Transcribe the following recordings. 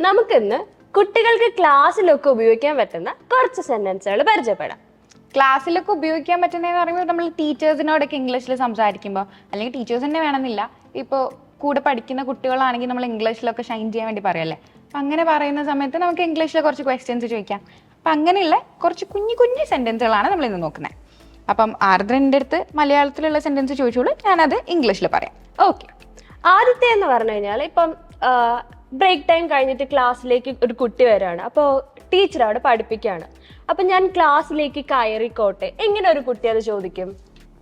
നമുക്കിന്ന് കുട്ടികൾക്ക് ക്ലാസ്സിലൊക്കെ ഉപയോഗിക്കാൻ പറ്റുന്ന കുറച്ച് സെന്റൻസുകൾ പരിചയപ്പെടാം. ക്ലാസ്സിലൊക്കെ ഉപയോഗിക്കാൻ പറ്റുന്നതെന്ന് പറയുമ്പോൾ നമ്മൾ ടീച്ചേഴ്സിനോടൊക്കെ ഇംഗ്ലീഷിൽ സംസാരിക്കുമ്പോൾ, അല്ലെങ്കിൽ ടീച്ചേഴ്സ് തന്നെ വേണമെന്നില്ല, ഇപ്പോൾ കൂടെ പഠിക്കുന്ന കുട്ടികളാണെങ്കിൽ നമ്മൾ ഇംഗ്ലീഷിലൊക്കെ ഷൈൻ ചെയ്യാൻ വേണ്ടി പറയല്ലേ. അപ്പം അങ്ങനെ പറയുന്ന സമയത്ത് നമുക്ക് ഇംഗ്ലീഷിൽ കുറച്ച് ക്വസ്റ്റ്യൻസ് ചോദിക്കാം. അപ്പം അങ്ങനെയുള്ള കുറച്ച് കുഞ്ഞു കുഞ്ഞു സെന്റൻസുകളാണ് നമ്മൾ ഇന്ന് നോക്കുന്നത്. അപ്പം ആർദ്രൻ്റെ അടുത്ത് മലയാളത്തിലുള്ള സെന്റൻസ് ചോദിച്ചോളൂ, ഞാനത് ഇംഗ്ലീഷിൽ പറയാം. ഓക്കെ. ആദ്യത്തെ എന്ന് പറഞ്ഞു കഴിഞ്ഞാൽ ഇപ്പം ബ്രേക്ക് ടൈം കഴിഞ്ഞിട്ട് ക്ലാസ്സിലേക്ക് ഒരു കുട്ടി വരികയാണ്. അപ്പോൾ ടീച്ചർ അവിടെ പഠിപ്പിക്കുകയാണ്. അപ്പം ഞാൻ ക്ലാസ്സിലേക്ക് കയറിക്കോട്ടെ, എങ്ങനെ ഒരു കുട്ടി അത് ചോദിക്കും?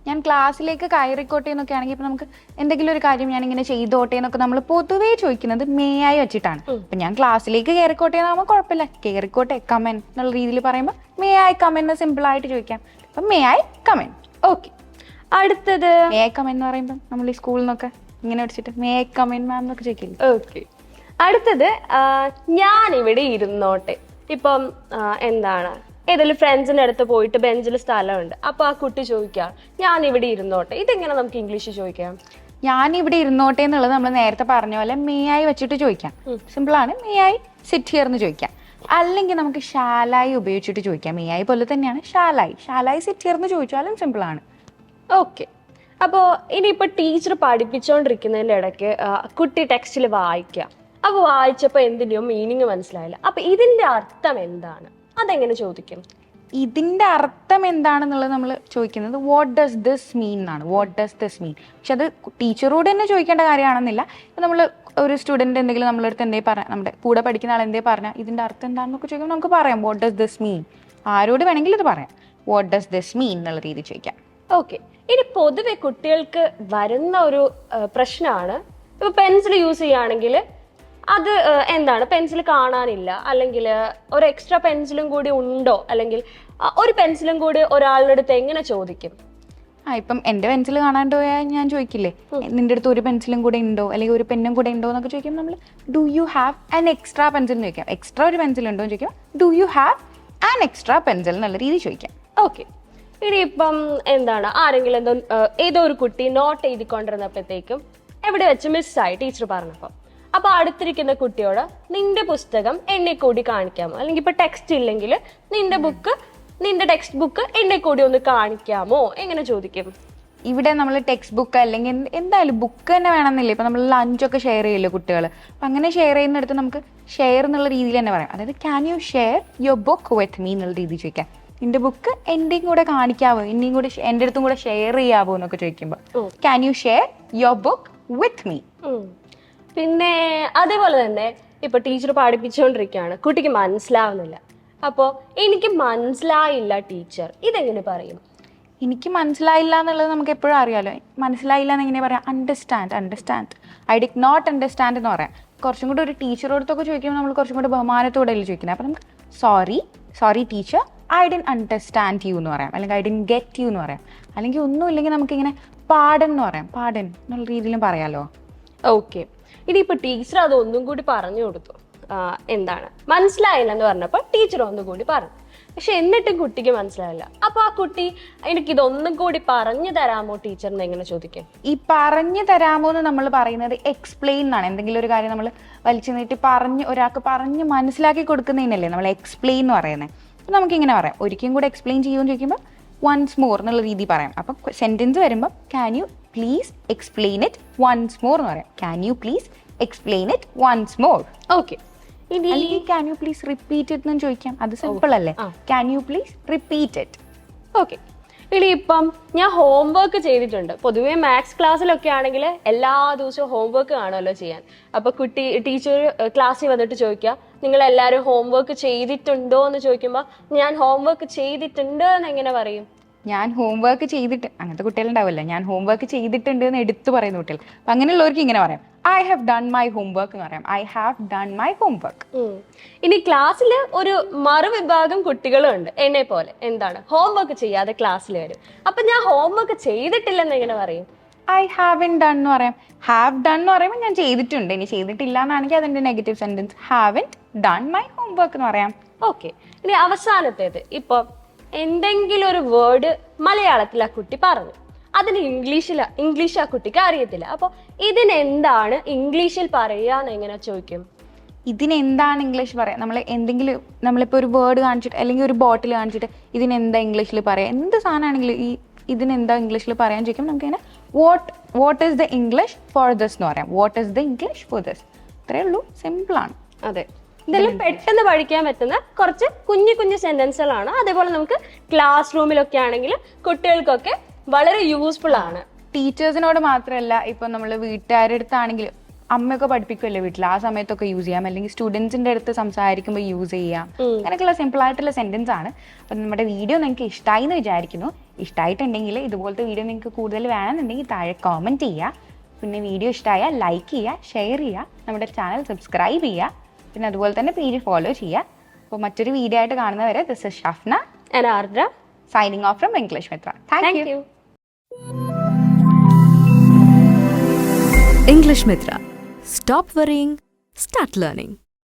ഞാൻ ക്ലാസ്സിലേക്ക് കയറിക്കോട്ടെ എന്നൊക്കെ ആണെങ്കിൽ ഇപ്പം നമുക്ക് എന്തെങ്കിലും ഒരു കാര്യം ഞാൻ ഇങ്ങനെ ചെയ്തോട്ടെ എന്നൊക്കെ നമ്മൾ പൊതുവേ ചോദിക്കുന്നത് മേ ആയി വെച്ചിട്ടാണ്. അപ്പം ഞാൻ ക്ലാസ്സിലേക്ക് കയറിക്കോട്ടെ എന്നാകുമ്പോൾ കുഴപ്പമില്ല, കയറിക്കോട്ടെ കമൻ എന്നുള്ള രീതിയിൽ പറയുമ്പോൾ മേ ആയി കമൻ എന്ന് സിമ്പിൾ ആയിട്ട് ചോദിക്കാം. അപ്പം മേ ആയി കമൻ. ഓക്കെ. അടുത്തത് മേ ആയി കമൻ എന്ന് പറയുമ്പോൾ നമ്മൾ ഈ സ്കൂളിൽ നിന്നൊക്കെ ഇങ്ങനെ പഠിച്ചിട്ട് മേ ആയി കമൻ മാം എന്നൊക്കെ ചോദിക്കില്ലേ. ഓക്കെ. അടുത്തത് ഞാൻ ഇവിടെ ഇരുന്നോട്ടെ. ഇപ്പം എന്താണ്, ഏതെങ്കിലും ഫ്രണ്ട്സിന്റെ അടുത്ത് പോയിട്ട് ബെഞ്ചിൽ സ്ഥലമുണ്ട്, അപ്പൊ ആ കുട്ടി ചോദിക്കാം ഞാൻ ഇവിടെ ഇരുന്നോട്ടെ. ഇതെങ്ങനെ നമുക്ക് ഇംഗ്ലീഷിൽ ചോദിക്കാം? ഞാൻ ഇവിടെ ഇരുന്നോട്ടെ എന്നുള്ളത് നമ്മൾ നേരത്തെ പറഞ്ഞ പോലെ മേ ആയി വെച്ചിട്ട് ചോദിക്കാം. സിമ്പിളാണ്. മേ ആയി സിറ്റ് ഹിയർ എന്ന് ചോദിക്കാം. അല്ലെങ്കിൽ നമുക്ക് ഷാലായി ഉപയോഗിച്ചിട്ട് ചോദിക്കാം. മേ ആയി പോലെ തന്നെയാണ് ഷാലായി സിറ്റ് ഹിയർ എന്ന് ചോദിച്ചാലും സിമ്പിളാണ്. ഓക്കെ. അപ്പോൾ ഇനിയിപ്പോൾ ടീച്ചർ പഠിപ്പിച്ചുകൊണ്ടിരിക്കുന്നതിൻ്റെ ഇടയ്ക്ക് കുട്ടി ടെക്സ്റ്റിൽ വായിക്കാം. അപ്പോൾ വായിച്ചപ്പോൾ എന്തിൻ്റെയോ മീനിങ് മനസ്സിലായില്ല. അപ്പം ഇതിൻ്റെ അർത്ഥം എന്താണ്, അതെങ്ങനെ ചോദിക്കും? ഇതിന്റെ അർത്ഥം എന്താണെന്നുള്ളത് നമ്മൾ ചോദിക്കുന്നത് വാട്ട് ഡസ് ദിസ് മീൻ എന്നാണ്. വാട്ട് ഡസ് ദിസ് മീൻ. പക്ഷെ അത് ടീച്ചറോട് തന്നെ ചോദിക്കേണ്ട കാര്യമാണെന്നില്ല. ഇപ്പം നമ്മൾ ഒരു സ്റ്റുഡൻറ്റ് എന്തെങ്കിലും നമ്മളടുത്ത് എന്തേ പറഞ്ഞാൽ, നമ്മുടെ കൂടെ പഠിക്കുന്ന ആൾ എന്തേ പറഞ്ഞാൽ ഇതിന്റെ അർത്ഥം എന്താണെന്നൊക്കെ ചോദിക്കുമ്പോൾ നമുക്ക് പറയാം വാട്ട് ഡസ് ദിസ് മീൻ. ആരോട് വേണമെങ്കിലും ഇത് പറയാം, വാട്ട് ഡസ് ദിസ് മീൻ എന്നുള്ള രീതി ചോദിക്കാം. ഓക്കെ. ഇനി പൊതുവെ കുട്ടികൾക്ക് വരുന്ന ഒരു പ്രശ്നമാണ്, ഇപ്പോൾ പെൻസിൽ യൂസ് ചെയ്യുകയാണെങ്കിൽ അത് എന്താണ്, പെൻസിൽ കാണാനില്ല, അല്ലെങ്കിൽ ഒരു എക്സ്ട്രാ പെൻസിലും കൂടി ഉണ്ടോ, അല്ലെങ്കിൽ ഒരു പെൻസിലും കൂടി ഒരാളുടെ അടുത്ത് എങ്ങനെ ചോദിക്കും? ഇപ്പം എൻ്റെ പെൻസിൽ കാണാണ്ട് പോയാൽ ഞാൻ ചോദിക്കില്ലേ നിന്റെ അടുത്ത് ഒരു പെൻസിലും കൂടെ ഉണ്ടോ, അല്ലെങ്കിൽ ഒരു പെന്നും കൂടെ ഉണ്ടോ എന്നൊക്കെ ചോദിക്കുമ്പോൾ നമ്മൾ do you have an extra pencil എന്ന് ചോദിക്കാം. എക്സ്ട്രാ ഒരു പെൻസിൽ ഉണ്ടോ എന്ന് ചോദിക്കാം. Do you have an extra pencil എന്നുള്ള രീതി ചോദിക്കാം. ഓക്കെ. ഇനിയിപ്പം എന്താണ്, ആരെങ്കിലും ഏതോ ഒരു കുട്ടി നോട്ട് എഴുതിക്കൊണ്ടിരുന്നപ്പോഴത്തേക്കും എവിടെ വെച്ച് മിസ്സായി ടീച്ചർ പറഞ്ഞപ്പോൾ, അപ്പൊ അടുത്തിരിക്കുന്ന കുട്ടിയോട് നിന്റെ പുസ്തകം എന്നെ കൂടി കാണിക്കാമോ, അല്ലെങ്കിൽ ഇപ്പൊ ടെക്സ്റ്റ് ഇല്ലെങ്കിൽ നിന്റെ ടെക്സ്റ്റ് ബുക്ക് എന്നെ കൂടി ഒന്ന് കാണിക്കാമോ, എങ്ങനെ ചോദിക്കും? ഇവിടെ നമ്മൾ ടെക്സ്റ്റ് ബുക്ക് അല്ലെങ്കിൽ എന്തായാലും ബുക്ക് തന്നെ വേണമെന്നില്ല. ഇപ്പൊ നമ്മൾ ലഞ്ചൊക്കെ ഷെയർ ചെയ്യല്ലോ കുട്ടികൾ. അപ്പം അങ്ങനെ ഷെയർ ചെയ്യുന്നിടത്ത് നമുക്ക് ഷെയർ എന്നുള്ള രീതിയിൽ തന്നെ പറയാം. അതായത് can you share your book with me എന്നുള്ള രീതി ചോദിക്കാം. നിന്റെ ബുക്ക് എന്റെയും കൂടെ കാണിക്കാവോ, എന്റെയും കൂടെ എൻ്റെ അടുത്തും കൂടെ ഷെയർ ചെയ്യാവോ എന്നൊക്കെ ചോദിക്കുമ്പോൾ can you share your book with me. പിന്നെ അതേപോലെ തന്നെ ഇപ്പൊ ടീച്ചർ പഠിപ്പിച്ചുകൊണ്ടിരിക്കുകയാണ്, കുട്ടിക്ക് മനസ്സിലാവുന്നില്ല. അപ്പോൾ എനിക്ക് മനസ്സിലായില്ല ടീച്ചർ, ഇതെങ്ങനെ പറയും? എനിക്ക് മനസ്സിലായില്ല എന്നുള്ളത് നമുക്ക് എപ്പോഴും അറിയാലോ. മനസ്സിലായില്ല എന്ന് എങ്ങനെ പറയാം? Understand. I did not understand എന്ന് പറയാം. കുറച്ചും കൂടി ഒരു ടീച്ചറോടത്തൊക്കെ ചോദിക്കുമ്പോൾ നമ്മൾ കുറച്ചും കൂടി ബഹുമാനത്തോടെ ചോദിക്കുന്നത്. അപ്പം നമുക്ക് sorry teacher, I did understand you എന്ന് പറയാം, അല്ലെങ്കിൽ ഐ ഡിഡ് ഗെറ്റ് യു എന്ന് പറയാം. അല്ലെങ്കിൽ ഒന്നും ഇല്ലെങ്കിൽ നമുക്കിങ്ങനെ പാഡൻ എന്ന് പറയാം. പാഡൻ എന്നുള്ള രീതിയിലും പറയാലോ. ഓക്കെ. ഇനിയിപ്പോൾ ടീച്ചർ അത് ഒന്നും കൂടി പറഞ്ഞു കൊടുത്തു, എന്താണ് മനസ്സിലായില്ല എന്ന് പറഞ്ഞപ്പോൾ ടീച്ചർ ഒന്നും കൂടി പറഞ്ഞു. പക്ഷെ എന്നിട്ടും കുട്ടിക്ക് മനസ്സിലായില്ല. അപ്പൊ ആ കുട്ടി എനിക്കിതൊന്നും കൂടി പറഞ്ഞു തരാമോ ടീച്ചർ എന്ന് എങ്ങനെ ചോദിക്കും? ഈ പറഞ്ഞു തരാമോ എന്ന് നമ്മൾ പറയുന്നത് എക്സ്പ്ലെയിൻ എന്നാണ്. എന്തെങ്കിലും ഒരു കാര്യം നമ്മൾ വലിച്ചു നീട്ടി ഒരാൾക്ക് പറഞ്ഞ് മനസ്സിലാക്കി കൊടുക്കുന്നതിനല്ലേ നമ്മൾ എക്സ്പ്ലെയിൻ എന്ന് പറയുന്നത്. അപ്പം നമുക്കിങ്ങനെ പറയാം, ഒരിക്കലും കൂടെ എക്സ്പ്ലെയിൻ ചെയ്യുമെന്ന് ചോദിക്കുമ്പോൾ വൺസ് മോർ എന്നുള്ള രീതി പറയാം. അപ്പം സെന്റൻസ് വരുമ്പോൾ can you please explain it once more എന്ന് പറയാം. Can you please explain it once more. Okay. അല്ലെങ്കിൽ can you please repeat it എന്ന് ചോദിക്കാം. അത് സിമ്പിൾ അല്ലേ? Can you please repeat it. Okay. ഇനിയിപ്പം ഞാൻ ഹോംവർക്ക് ചെയ്തിട്ടുണ്ട്. പൊതുവേ മാത്സ് ക്ലാസ്സിലൊക്കെ ആണെങ്കിൽ എല്ലാ ദിവസവും ഹോംവർക്ക് കാണുമല്ലോ ചെയ്യാൻ. അപ്പൊ ടീച്ചർ ക്ലാസ്സിൽ വന്നിട്ട് ചോദിക്കുക നിങ്ങൾ എല്ലാവരും ഹോംവർക്ക് ചെയ്തിട്ടുണ്ടോ എന്ന് ചോദിക്കുമ്പോൾ ഞാൻ ഹോംവർക്ക് ചെയ്തിട്ടുണ്ട് എന്ന് എങ്ങനെ പറയും? ഞാൻ ഹോംവർക്ക് ചെയ്തിട്ട്, അങ്ങനത്തെ കുട്ടികളുണ്ടാവില്ല, ഞാൻ ഹോംവർക്ക് ചെയ്തിട്ടുണ്ട് എന്ന് എടുത്തു പറയുന്ന കുട്ടികൾ. അപ്പം അങ്ങനെയുള്ളവർക്ക് ഇങ്ങനെ പറയാം, I have done my homework എന്ന് പറയാം. I have done my homework. ഇനി ക്ലാസ്സിൽ ഒരു മറുവിഭാഗം കുട്ടികളുണ്ട് എന്നെ പോലെ, എന്താണ് ഹോംവർക്ക് ചെയ്യാതെ ക്ലാസ്സിൽ വരും. അപ്പൊ ഞാൻ ഹോംവർക്ക് ചെയ്തിട്ടില്ലെന്ന് എങ്ങനെ പറയും? ഐ ഹാവൻ ഡൺ എന്ന് പറയാം. ഹാവ് ഡൺ എന്ന് പറയുമ്പോൾ ഞാൻ ചെയ്തിട്ടുണ്ട്. ഇനി ചെയ്തിട്ടില്ല എന്നാണെങ്കിൽ അതിന്റെ negative sentence haven't done my homework എന്ന് പറയാം. ഓക്കെ. ഇനി അവസാനത്തേത്, ഇപ്പൊ എന്തെങ്കിലും ഒരു വേർഡ് മലയാളത്തിൽ ആ കുട്ടി പറഞ്ഞു, അതിന് ഇംഗ്ലീഷ് ആ കുട്ടിക്ക് അറിയത്തില്ല. അപ്പോൾ ഇതിനെന്താണ് ഇംഗ്ലീഷിൽ പറയാന്ന് എങ്ങനെ ചോദിക്കും? ഇതിനെന്താണ് ഇംഗ്ലീഷ് പറയാം, നമ്മൾ എന്തെങ്കിലും നമ്മളിപ്പോൾ ഒരു വേർഡ് കാണിച്ചിട്ട് അല്ലെങ്കിൽ ഒരു ബോട്ടിൽ കാണിച്ചിട്ട് ഇതിനെന്താ ഇംഗ്ലീഷിൽ പറയാം, എന്ത് സാധനമാണെങ്കിലും ഇതിനെന്താ ഇംഗ്ലീഷിൽ പറയാൻ ചോദിക്കും, നമുക്കിങ്ങനെ what is the English for this എന്ന് പറയാം. What is the English for this. ഇത്രയേ ഉള്ളൂ, സിമ്പിളാണ്. അതെ, ഇതെല്ലാം പെട്ടെന്ന് പഠിക്കാൻ പറ്റുന്ന കുറച്ച് കുഞ്ഞു കുഞ്ഞു സെന്റൻസുകളാണ്. അതേപോലെ നമുക്ക് ക്ലാസ് റൂമിലൊക്കെ ആണെങ്കിൽ കുട്ടികൾക്കൊക്കെ വളരെ യൂസ്ഫുൾ ആണ്. ടീച്ചേഴ്സിനോട് മാത്രമല്ല, ഇപ്പം നമ്മൾ വീട്ടുകാരുടെ അടുത്താണെങ്കിലും അമ്മയൊക്കെ പഠിപ്പിക്കുമല്ലോ വീട്ടിൽ, ആ സമയത്തൊക്കെ യൂസ് ചെയ്യാം. അല്ലെങ്കിൽ സ്റ്റുഡൻസിന്റെ അടുത്ത് സംസാരിക്കുമ്പോൾ യൂസ് ചെയ്യാം. അങ്ങനെയൊക്കെയുള്ള സിമ്പിൾ ആയിട്ടുള്ള സെന്റൻസ് ആണ്. അപ്പം നമ്മുടെ വീഡിയോ നിങ്ങൾക്ക് ഇഷ്ടമായി എന്ന് വിചാരിക്കുന്നു. ഇഷ്ടമായിട്ടുണ്ടെങ്കിൽ ഇതുപോലത്തെ വീഡിയോ നിങ്ങൾക്ക് കൂടുതൽ വേണമെന്നുണ്ടെങ്കിൽ താഴെ കോമെന്റ് ചെയ്യുക. പിന്നെ വീഡിയോ ഇഷ്ടമായാൽ ലൈക്ക് ചെയ്യുക, ഷെയർ ചെയ്യുക, നമ്മുടെ ചാനൽ സബ്സ്ക്രൈബ് ചെയ്യുക. പിന്നെ അതുപോലെ തന്നെ പേജ് ഫോളോ ചെയ്യുക. അപ്പോൾ മറ്റൊരു വീഡിയോ ആയിട്ട് കാണുന്നവരെ this is Shafna and Ardra signing off from English Mithra. Thank you. English Mithra. Stop worrying, start learning.